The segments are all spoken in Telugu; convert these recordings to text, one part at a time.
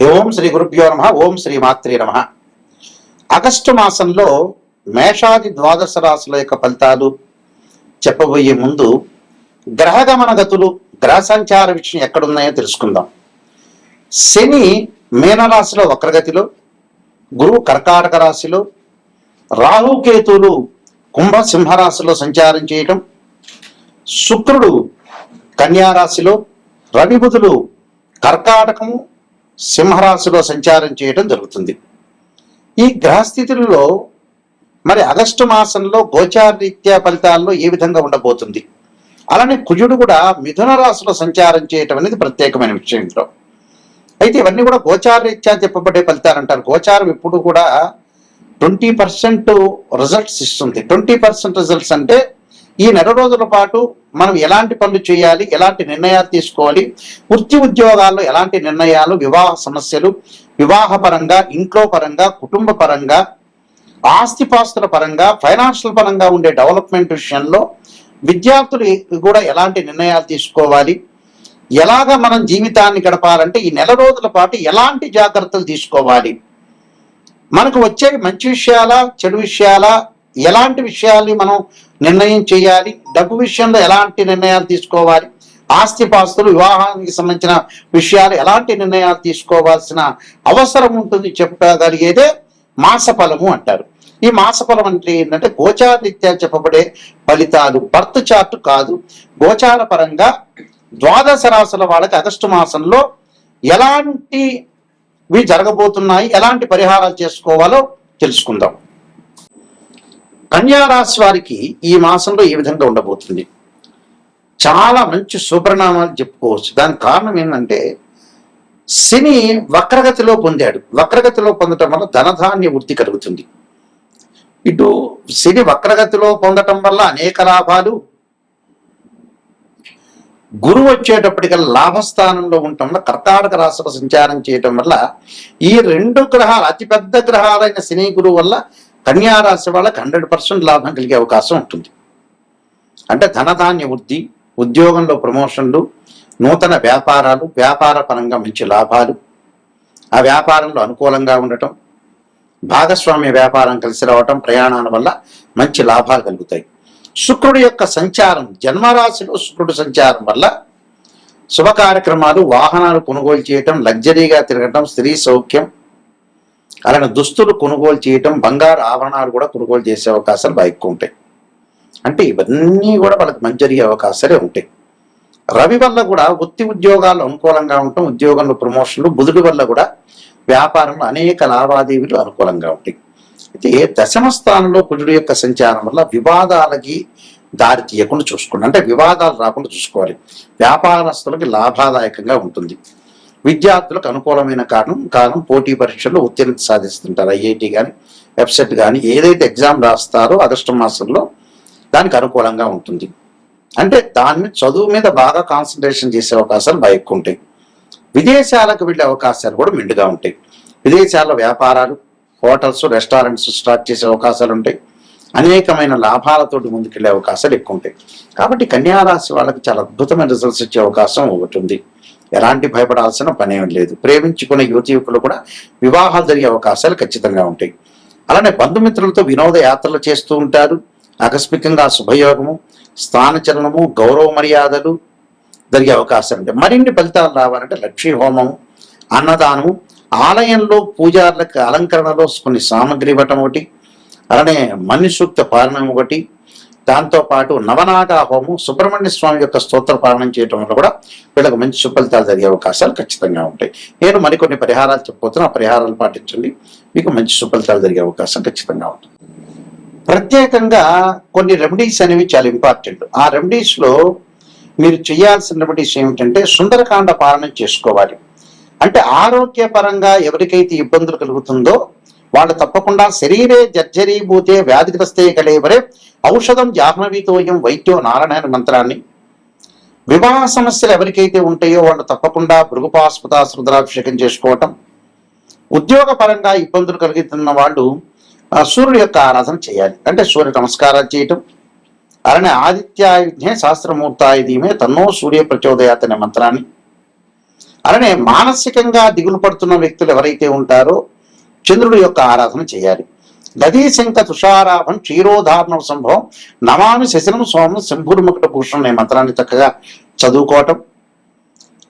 ఓం శ్రీ గురుభ్యో నమ. ఓం శ్రీ మాత్రే నమ. ఆగస్టు మాసంలో మేషాది ద్వాదశ రాశుల యొక్క ఫలితాలు చెప్పబోయే ముందు గ్రహగమన గతులు, గ్రహ సంచార విషయం ఎక్కడున్నాయో తెలుసుకుందాం. శని మీనరాశిలో వక్రగతిలో, గురువు కర్కాటక రాశిలో, రాహుకేతువులు కుంభ సింహరాశిలో సంచారం చేయటం, శుక్రుడు కన్యారాశిలో, రవి బుధులు కర్కాటకము సింహరాశిలో సంచారం చేయడం జరుగుతుంది. ఈ గ్రహస్థితులలో మరి ఆగస్టు మాసంలో గోచార రీత్యా ఫలితాల్లో ఏ విధంగా ఉండబోతుంది, అలానే కుజుడు కూడా మిథున రాశిలో సంచారం చేయటం అనేది ప్రత్యేకమైన విషయం. ఇంట్లో అయితే ఇవన్నీ కూడా గోచార రీత్యా చెప్పబడే ఫలితాలు అంటారు. గోచారం ఎప్పుడు కూడా 20% రిజల్ట్స్ ఇస్తుంది. 20% రిజల్ట్స్ అంటే ఈ నెల రోజుల పాటు మనం ఎలాంటి పనులు చేయాలి, ఎలాంటి నిర్ణయాలు తీసుకోవాలి, వృత్తి ఉద్యోగాల్లో ఎలాంటి నిర్ణయాలు, వివాహ సమస్యలు, వివాహ పరంగా, ఇంట్లో పరంగా, కుటుంబ పరంగా, ఆస్తిపాస్తుల పరంగా, ఫైనాన్షియల్ పరంగా ఉండే డెవలప్మెంట్ విషయంలో విద్యార్థులు కూడా ఎలాంటి నిర్ణయాలు తీసుకోవాలి, ఎలాగ మనం జీవితాన్ని గడపాలంటే ఈ నెల రోజుల పాటు ఎలాంటి జాగ్రత్తలు తీసుకోవాలి, మనకు వచ్చే మంచి విషయాల, చెడు విషయాల, ఎలాంటి విషయాల్ని మనం నిర్ణయం చేయాలి, డబ్బు విషయంలో ఎలాంటి నిర్ణయాలు తీసుకోవాలి, ఆస్తిపాస్తులు, వివాహానికి సంబంధించిన విషయాలు ఎలాంటి నిర్ణయాలు తీసుకోవాల్సిన అవసరం ఉంటుంది చెప్పగలిగేదే మాసఫలము అంటారు. ఈ మాసఫలం అంటే ఏంటంటే గోచార రీత్యా చెప్పబడే ఫలితాలు, బర్త్ చార్ట్ కాదు. గోచార పరంగా ద్వాదశ రాశుల వాళ్ళకి ఆగస్టు మాసంలో ఎలాంటివి జరగబోతున్నాయి, ఎలాంటి పరిహారాలు చేసుకోవాలో తెలుసుకుందాం. కన్యా రాశి వారికి ఈ మాసంలో ఏ విధంగా ఉండబోతుంది, చాలా మంచి శుభ్రనామాలు చెప్పుకోవచ్చు. దానికి కారణం ఏంటంటే శని వక్రగతిలో పొందాడు. వక్రగతిలో పొందటం వల్ల ధనధాన్య వృద్ధి కలుగుతుంది. ఇటు శని వక్రగతిలో పొందటం వల్ల అనేక లాభాలు, గురువు వచ్చేటప్పటికల్లా లాభస్థానంలో ఉండటం వల్ల, కర్కాటక రాశిలో సంచారం చేయటం వల్ల ఈ రెండు గ్రహాలు, అతిపెద్ద గ్రహాలైన శని గురువు వల్ల కన్యా రాశి వాళ్ళకి 100% లాభం కలిగే అవకాశం ఉంటుంది. అంటే ధనధాన్య వృద్ధి, ఉద్యోగంలో ప్రమోషన్లు, నూతన వ్యాపారాలు, వ్యాపార పరంగా మంచి లాభాలు, ఆ వ్యాపారంలో అనుకూలంగా ఉండటం, భాగస్వామ్య వ్యాపారం కలిసి రావటం, ప్రయాణాల వల్ల మంచి లాభాలు కలుగుతాయి. శుక్రుడి యొక్క సంచారం, జన్మరాశిలో శుక్రుడు సంచారం వల్ల శుభ కార్యక్రమాలు, వాహనాలు కొనుగోలు చేయటం, లగ్జరీగా తిరగటం, స్త్రీ సౌఖ్యం, అలానే దుస్తులు కొనుగోలు చేయటం, బంగారు ఆభరణాలు కూడా కొనుగోలు చేసే అవకాశాలు బాగా ఎక్కువ ఉంటాయి. అంటే ఇవన్నీ కూడా వాళ్ళకి మంచి జరిగే అవకాశాలే ఉంటాయి. రవి వల్ల కూడా వృత్తి ఉద్యోగాలు అనుకూలంగా ఉండటం, ఉద్యోగంలో ప్రమోషన్లు, బుధుడి వల్ల కూడా వ్యాపారంలో అనేక లావాదేవీలు అనుకూలంగా ఉంటాయి. అయితే దశమ స్థానంలో కుజుడు యొక్క సంచారం వల్ల వివాదాలకి దారి తీయకుండా చూసుకోండి. అంటే వివాదాలు రాకుండా చూసుకోవాలి. వ్యాపారస్తులకి లాభదాయకంగా ఉంటుంది. విద్యార్థులకు అనుకూలమైన కారణం పోటీ పరీక్షల్లో ఉత్తీర్ణత సాధిస్తుంటారు. ఐఐటి కానీ, వెబ్సెట్ కానీ ఏదైతే ఎగ్జామ్ రాస్తారో ఆగస్టు మాసంలో దానికి అనుకూలంగా ఉంటుంది. అంటే దాని మీద, చదువు మీద బాగా కాన్సన్ట్రేషన్ చేసే అవకాశాలు బాగా ఎక్కువ ఉంటాయి. విదేశాలకు వెళ్ళే అవకాశాలు కూడా మెండుగా ఉంటాయి. విదేశాల్లో వ్యాపారాలు, హోటల్స్, రెస్టారెంట్స్ స్టార్ట్ చేసే అవకాశాలు ఉంటాయి. అనేకమైన లాభాలతోటి ముందుకెళ్లే అవకాశాలు ఎక్కువ ఉంటాయి. కాబట్టి కన్యా రాశి వాళ్ళకి చాలా అద్భుతమైన రిజల్ట్స్ ఇచ్చే అవకాశం ఒకటి ఉంది. ఎలాంటి భయపడాల్సిన పనేం లేదు. ప్రేమించుకునే యువకులు కూడా వివాహాలు జరిగే అవకాశాలు ఖచ్చితంగా ఉంటాయి. అలానే బంధుమిత్రులతో వినోద యాత్రలు చేస్తూ ఉంటారు. ఆకస్మికంగా శుభయోగము, స్థానచలనము, గౌరవ మర్యాదలు జరిగే అవకాశాలు ఉంటాయి. మరిన్ని ఫలితాలు రావాలంటే లక్ష్మీ హోమము, అన్నదానము, ఆలయంలో పూజారులకు అలంకరణలో కొన్ని సామగ్రి ఇవ్వటం ఒకటి, అలానే మన్యుసూక్త పాలనం ఒకటి, దాంతోపాటు నవనాగ హోమం, సుబ్రహ్మణ్య స్వామి యొక్క స్తోత్ర పాలనం చేయటం వల్ల కూడా వీళ్ళకి మంచి సుఫలితాలు జరిగే అవకాశాలు ఖచ్చితంగా ఉంటాయి. నేను మరికొన్ని పరిహారాలు చెప్పబోతున్నా. ఆ పరిహారాలు పాటించండి, మీకు మంచి సుఫలితాలు జరిగే అవకాశం ఖచ్చితంగా ఉంటుంది. ప్రత్యేకంగా కొన్ని రెమెడీస్ అనేవి చాలా ఇంపార్టెంట్. ఆ రెమెడీస్లో మీరు చేయాల్సిన రెమెడీస్ ఏమిటంటే సుందరకాండ పాలన చేసుకోవాలి. అంటే ఆరోగ్యపరంగా ఎవరికైతే ఇబ్బందులు కలుగుతుందో వాళ్ళు తప్పకుండా శరీరే జర్జరీభూతే వ్యాధిగ్రస్తే కలేవరే ఔషధం జాహ్నవీతోయం వైద్యో నారాయణ మంత్రాన్ని, వివాహ సమస్యలు ఎవరికైతే ఉంటాయో వాళ్ళు తప్పకుండా భృగుపాస్పద రుద్రాభిషేకం చేసుకోవటం, ఉద్యోగ పరంగా ఇబ్బందులు కలుగుతున్న వాళ్ళు సూర్యుడి యొక్క ఆరాధన చేయాలి. అంటే సూర్య నమస్కారాలు చేయటం, అలానే ఆదిత్యాయుధ్నే శాస్త్రమూర్తాయుధీమే తన్నో సూర్య ప్రచోదయాత్ అనే మంత్రాన్ని, అలానే మానసికంగా దిగులు పడుతున్న వ్యక్తులు ఎవరైతే ఉంటారో చంద్రుడి యొక్క ఆరాధన చేయాలి. గదీశంక తుషారాభం క్షీరోధారణం సంభవం నమామి శశిరం సోమం శంభుర్ముకుట భూషణం అనే మంత్రాన్ని చక్కగా చదువుకోవటం.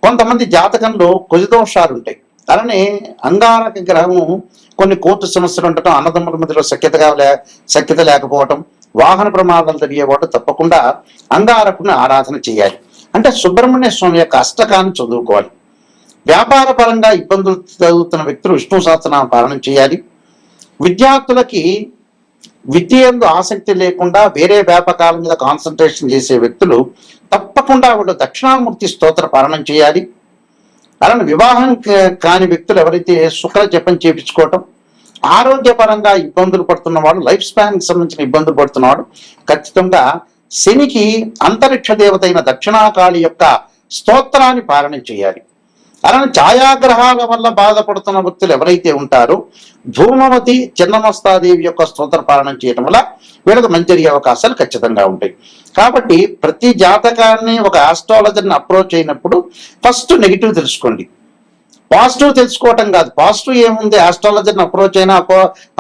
కొంతమంది జాతకంలో కుజదోషాలు ఉంటాయి. అలానే అంగారక గ్రహము కొన్ని కోర్టు సమస్యలు ఉండటం, అన్నదమ్ముల మధ్యలో సఖ్యత లేకపోవటం, వాహన ప్రమాదాలు జరిగేవాడు తప్పకుండా అంగారకుని ఆరాధన చేయాలి. అంటే సుబ్రహ్మణ్య స్వామి యొక్క అష్టకాన్ని చదువుకోవాలి. వ్యాపార పరంగా ఇబ్బందులు చదువుతున్న వ్యక్తులు విష్ణు సహస్రనామ పారాయణం చేయాలి. విద్యార్థులకి విద్య యందు ఆసక్తి లేకుండా వేరే వ్యాపకాల మీద కాన్సన్ట్రేషన్ చేసే వ్యక్తులు తప్పకుండా వాళ్ళు దక్షిణామూర్తి స్తోత్ర పారాయణం చేయాలి. అలానే వివాహం కాని వ్యక్తులు ఎవరైతే శుక్ర జపం చేయించుకోవటం, ఆరోగ్యపరంగా ఇబ్బందులు పడుతున్న వాడు, లైఫ్ స్పాన్కి సంబంధించిన ఇబ్బందులు పడుతున్నవాడు ఖచ్చితంగా శనికి అంతరిక్ష దేవత అయిన దక్షిణాకాళి యొక్క స్తోత్రాన్ని పారాయణం చేయాలి. అలానే ఛాయాగ్రహాల వల్ల బాధపడుతున్న వ్యక్తులు ఎవరైతే ఉంటారో ధూమవతి చిన్నమస్తాదేవి యొక్క స్తోత్ర పారాయణం చేయడం వల్ల వీళ్ళకి మంచి జరిగే అవకాశాలు ఖచ్చితంగా ఉంటాయి. కాబట్టి ప్రతి జాతకాన్ని ఒక ఆస్ట్రాలజర్ని అప్రోచ్ అయినప్పుడు ఫస్ట్ నెగిటివ్ తెలుసుకోండి, పాజిటివ్ తెలుసుకోవటం కాదు. పాజిటివ్ ఏముంది, ఆస్ట్రాలజర్ని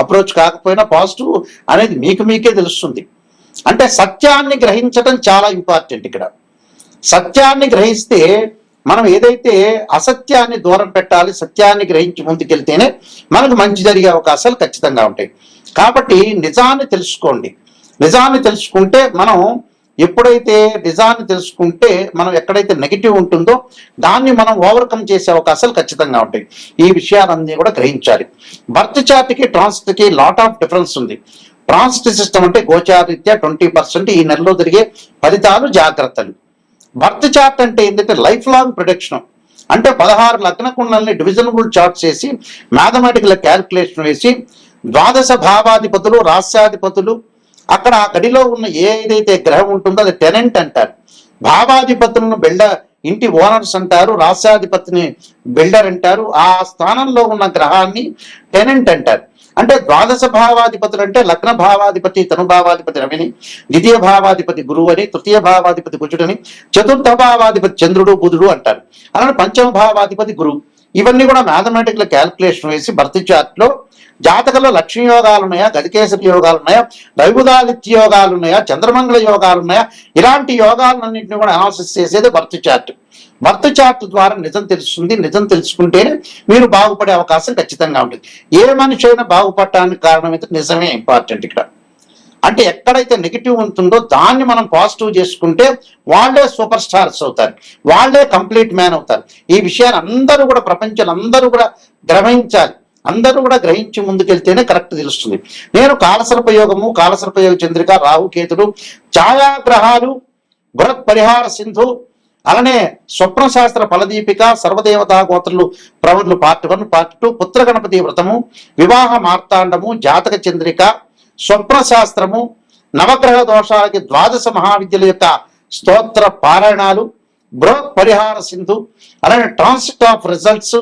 అప్రోచ్ కాకపోయినా పాజిటివ్ అనేది మీకే తెలుస్తుంది. అంటే సత్యాన్ని గ్రహించడం చాలా ఇంపార్టెంట్. ఇక్కడ సత్యాన్ని గ్రహిస్తే మనం ఏదైతే అసత్యాన్ని దూరం పెట్టాలి, సత్యాన్ని గ్రహించి ముందుకెళ్తేనే మనకు మంచి జరిగే అవకాశాలు ఖచ్చితంగా ఉంటాయి. కాబట్టి నిజాన్ని తెలుసుకోండి. నిజాన్ని తెలుసుకుంటే మనం ఎప్పుడైతే నిజాన్ని తెలుసుకుంటే మనం ఎక్కడైతే నెగిటివ్ ఉంటుందో దాన్ని మనం ఓవర్కమ్ చేసే అవకాశాలు ఖచ్చితంగా ఉంటాయి. ఈ విషయాలన్నీ కూడా గ్రహించాలి. బర్త్ చార్ట్కి ట్రాన్స్ట్కి లాట్ ఆఫ్ డిఫరెన్స్ ఉంది. ట్రాన్స్ట్ సిస్టమ్ అంటే గోచారీత్యా 20% ఈ నెలలో జరిగే ఫలితాలు, జాగ్రత్తలు. బర్త్ చార్ట్ అంటే ఏంటంటే లైఫ్ లాంగ్ ప్రొడక్షన్. అంటే 16 లగ్న కుండల్ని డివిజనబుల్ చార్ట్స్ వేసి మ్యాథమెటికల్ క్యాల్కులేషన్ వేసి ద్వాదశ భావాధిపతులు, రాస్యాధిపతులు, అక్కడ ఆ గడిలో ఉన్న ఏదైతే గ్రహం ఉంటుందో అది టెనెంట్ అంటారు. భావాధిపతులను ఇంటి ఓనర్స్ అంటారు, రాస్యాధిపతిని బిల్డర్ అంటారు. ఆ స్థానంలో ఉన్న గ్రహాన్ని టెనెంట్ అంటారు. అంటే ద్వాదశ భావాధిపతులు అంటే లగ్న భావాధిపతి తనుభావాధిపతి రవిని, ద్వితీయ భావాధిపతి గురువు అని, తృతీయ భావాధిపతి కుజుడని, చతుర్థ భావాధిపతి చంద్రుడు బుధుడు అంటారు. అలానే పంచమ భావాధిపతి గురువు. ఇవన్నీ కూడా మ్యాథమెటికల్ క్యాల్కులేషన్ వేసి బర్త్ చార్ట్లో జాతకంలో లక్ష్మీ యోగాలు ఉన్నాయా, గజకేసరి యోగాలు ఉన్నాయా, రవిబుధాదిత్య యోగాలు ఉన్నాయా, చంద్రమంగళ యోగాలు ఉన్నాయా, ఇలాంటి యోగాలన్నింటినీ కూడా అనాలిసిస్ చేసేది బర్త్ చార్ట్. బర్త్ చార్ట్ ద్వారా నిజం తెలుస్తుంది. నిజం తెలుసుకుంటేనే మీరు బాగుపడే అవకాశం ఖచ్చితంగా ఉంటుంది. ఏ మనిషి అయినా బాగుపడటానికి కారణం అయితే నిజమే ఇంపార్టెంట్ ఇక్కడ. అంటే ఎక్కడైతే నెగిటివ్ ఉంటుందో దాన్ని మనం పాజిటివ్ చేసుకుంటే వాళ్ళే సూపర్ స్టార్స్ అవుతారు, వాళ్ళే కంప్లీట్ మ్యాన్ అవుతారు. ఈ విషయాన్ని అందరూ కూడా ప్రపంచంలో అందరూ కూడా గ్రహించాలి. అందరూ కూడా గ్రహించి ముందుకెళ్తేనే కరెక్ట్ తెలుస్తుంది. నేను కాలసర్పయోగము, కాలసర్పయోగ చంద్రిక, రాహుకేతుడు, ఛాయాగ్రహాలు, బృహత్ పరిహార సింధు, అలానే స్వప్న శాస్త్ర ఫలదీపిక, సర్వదేవతా గోత్రులు ప్రవరులు పార్ట్ 1, పార్ట్ 2, పుత్ర గణపతి వ్రతము, వివాహ మార్తాండము, జాతక చంద్రిక, స్వప్న శాస్త్రము, నవగ్రహ దోషాలకి ద్వాదశ మహావిద్యల యొక్క స్తోత్ర పారాయణాలు, బృహత్ పరిహార సింధు, అలానే ట్రాన్సిట్ ఆఫ్ రిజల్ట్స్,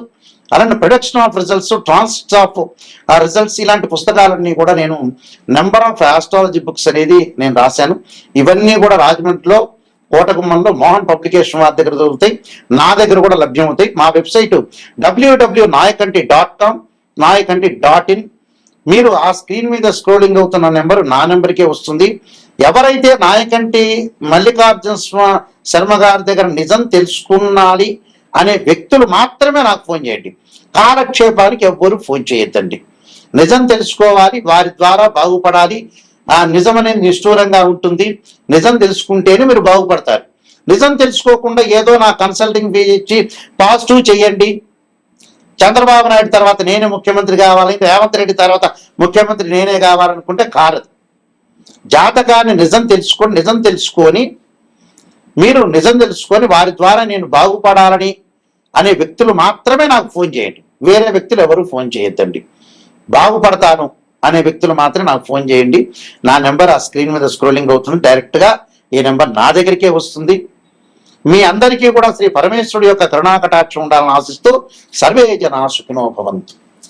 అలానే production of results, transit of results, ఇలాంటి పుస్తకాలన్నీ కూడా నేను నెంబర్ ఆఫ్ ఆస్ట్రాలజీ బుక్స్ అనేది నేను రాశాను. ఇవన్నీ కూడా రాజమండ్రిలో కోటగుమ్మంలో మోహన్ పబ్లికేషన్ వారి దగ్గర దొరుకుతాయి, నా దగ్గర కూడా లభ్యమవుతాయి. మా వెబ్సైట్ www.nayakanti.com, nayakanti.in. మీరు ఆ స్క్రీన్ మీద స్క్రోలింగ్ అవుతున్న నెంబర్ నా నెంబర్కే వస్తుంది. ఎవరైతే నాయకంటి మల్లికార్జున శర్మ గారి దగ్గర నిజం తెలుసుకున్నాలి అనే వ్యక్తులు మాత్రమే నాకు ఫోన్ చేయండి. కాలక్షేపానికి ఎవ్వరూ ఫోన్ చేయొద్దండి. నిజం తెలుసుకోవాలి, వారి ద్వారా బాగుపడాలి. ఆ నిజం అనేది నిష్ఠూరంగా ఉంటుంది. నిజం తెలుసుకుంటేనే మీరు బాగుపడతారు. నిజం తెలుసుకోకుండా ఏదో నా కన్సల్టింగ్ ఫీ ఇచ్చి పాజిటివ్ చెయ్యండి, చంద్రబాబు నాయుడు తర్వాత నేనే ముఖ్యమంత్రి కావాలి, రేవంత్ రెడ్డి తర్వాత ముఖ్యమంత్రి నేనే కావాలనుకుంటే కారదు. జాతకాన్ని నిజం తెలుసుకొని మీరు నిజం తెలుసుకొని వారి ద్వారా నేను బాగుపడాలని అనే వ్యక్తులు మాత్రమే నాకు ఫోన్ చేయండి. వేరే వ్యక్తులు ఎవరు ఫోన్ చేయొద్దండి. బాగుపడతాను అనే వ్యక్తులు మాత్రమే నాకు ఫోన్ చేయండి. నా నెంబర్ ఆ స్క్రీన్ మీద స్క్రోలింగ్ అవుతుంది. డైరెక్ట్గా ఈ నెంబర్ నా దగ్గరికే వస్తుంది. మీ అందరికీ కూడా శ్రీ పరమేశ్వరుడు యొక్క కరుణాకటాక్షం ఉండాలని ఆశిస్తూ సర్వే జనా సుఖినో భవంతు.